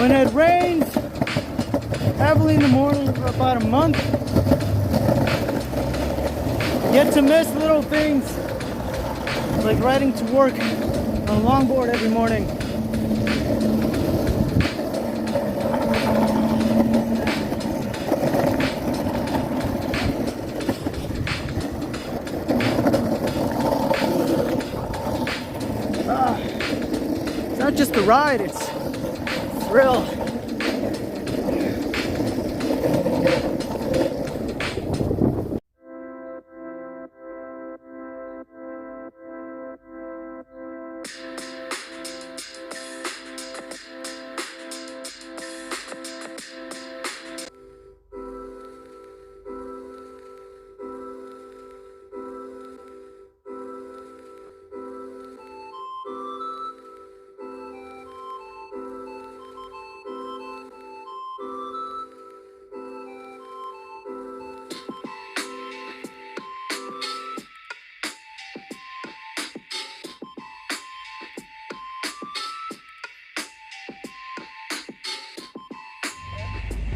when it rains heavily in the morning for about a month, you get to miss little things like riding to work on a longboard every morning. It's not just a ride, it's a thrill.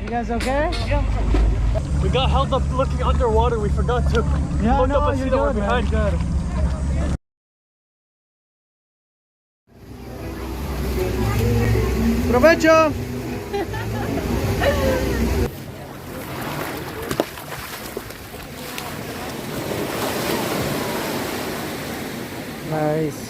You guys okay? Yeah. We got held up looking underwater. We forgot to look up and see that we're behind. Provecho! Nice.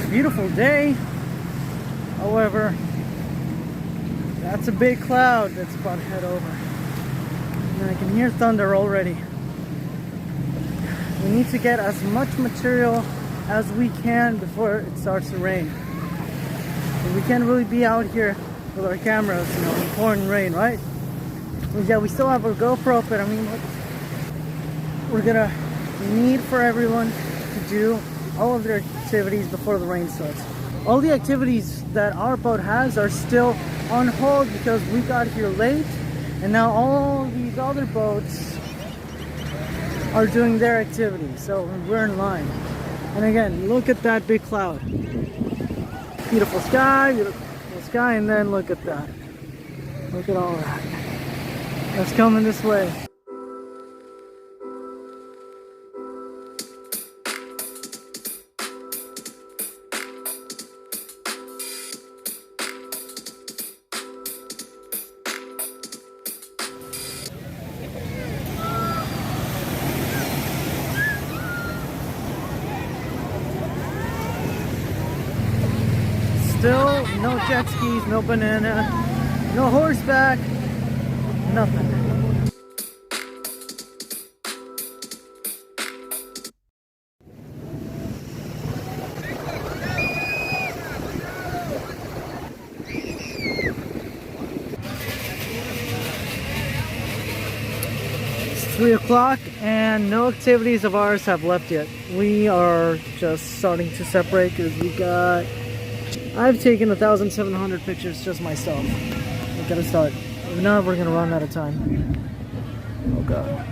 Beautiful day. However, that's a big cloud that's about to head over. And I can hear thunder already. We need to get as much material as we can before it starts to rain. And we can't really be out here with our cameras, you know, in pouring rain, right? Well, yeah, we still have our GoPro, but I mean, we're gonna need for everyone to do all of their activities before the rain starts. All the activities that our boat has are still on hold because we got here late, and now all these other boats are doing their activities, so we're in line. And again, look at that big cloud. Beautiful sky, and then look at that. Look at all that. That's coming this way. Still no jet skis, no banana, no horseback, nothing. It's 3 o'clock and no activities of ours have left yet. We are just starting to separate because I've taken 1,700 pictures just myself. We gotta start. If not, we're gonna run out of time. Oh god.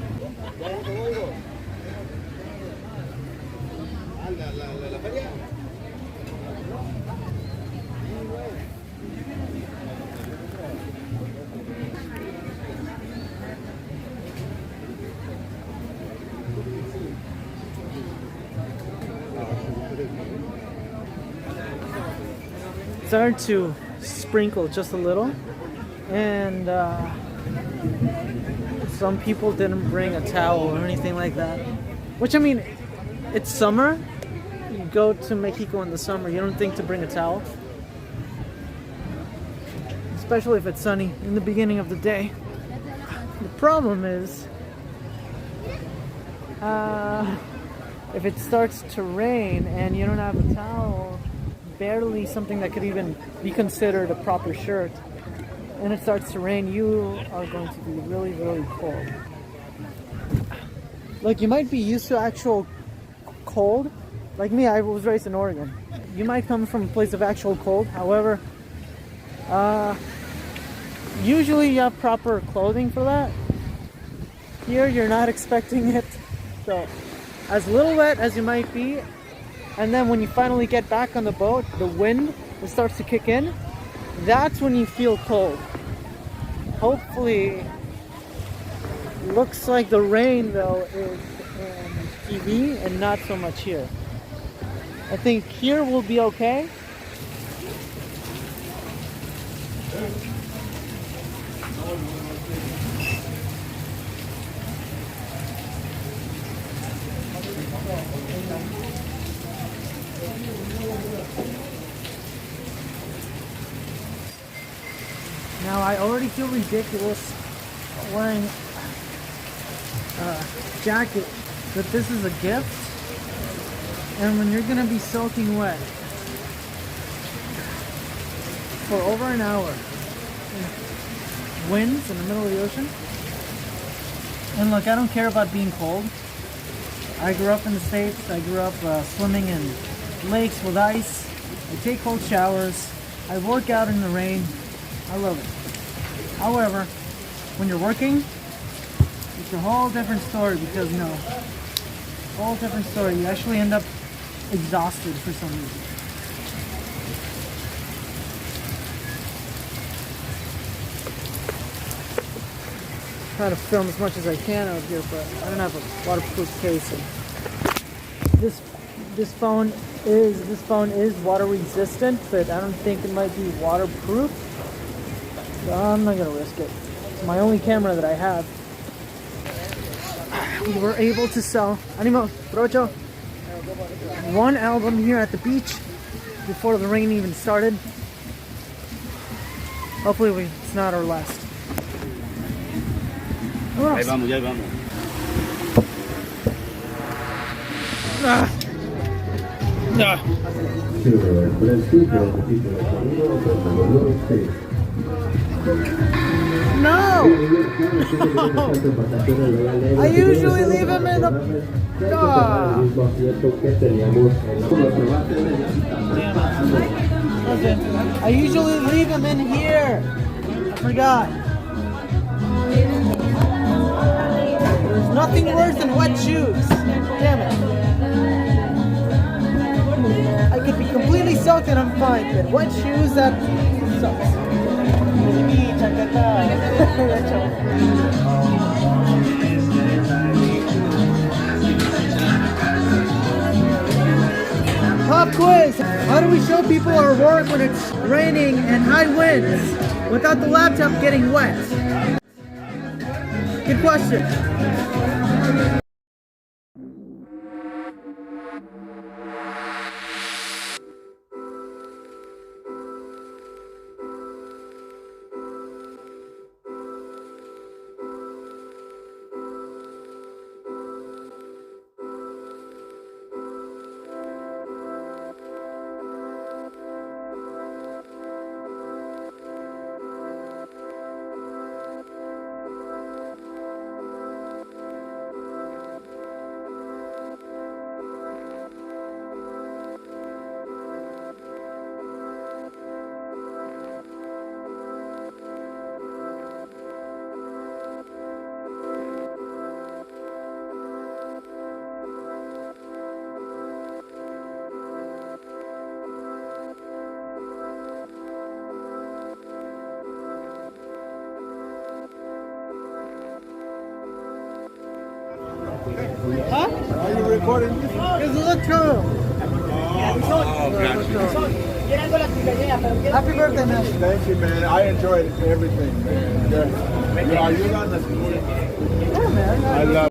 Started to sprinkle just a little, and some people didn't bring a towel or anything like that, which, I mean, it's summer. You go to Mexico in the summer, you don't think to bring a towel, especially if it's sunny in the beginning of the day. The problem is if it starts to rain and you don't have a towel, barely something that could even be considered a proper shirt, and it starts to rain, you are going to be really, really cold. Like, you might be used to actual cold. Like me, I was raised in Oregon. You might come from a place of actual cold. However, usually you have proper clothing for that. here you're not expecting it. So as little wet as you might be, and then when you finally get back on the boat, the wind starts to kick in. That's when you feel cold. Hopefully, looks like the rain though is in TV and not so much here. I think here will be okay. Now I already feel ridiculous wearing a jacket, but this is a gift. And when you're gonna be soaking wet for over an hour, winds in the middle of the ocean. And look, I don't care about being cold. I grew up in the States. I grew up swimming in lakes with ice. I take cold showers. I work out in the rain. I love it. However, when you're working, it's a whole different story because, you know, whole different story. You actually end up exhausted for some reason. Try to film as much as I can out here, but I don't have a waterproof case. And this phone is water resistant, but I don't think it might be waterproof. So I'm not gonna risk it. It's my only camera that I have. We were able to sell Animo Procho one album here at the beach before the rain even started. Hopefully it's not our last. Ahí vamos, ya vamos. No! I usually leave him in the... I usually leave him in here. I forgot. There's nothing worse than wet shoes. Damn it. I could be completely soaked and I'm fine, but wet shoes, that sucks. Pop quiz! How do we show people our work when it's raining and high winds without the laptop getting wet? Good question. Huh? Are you recording? It's Lotto. Happy birthday, man. Thank you, man. I enjoyed everything, man. Yeah. Are you on the... Yeah, man. I love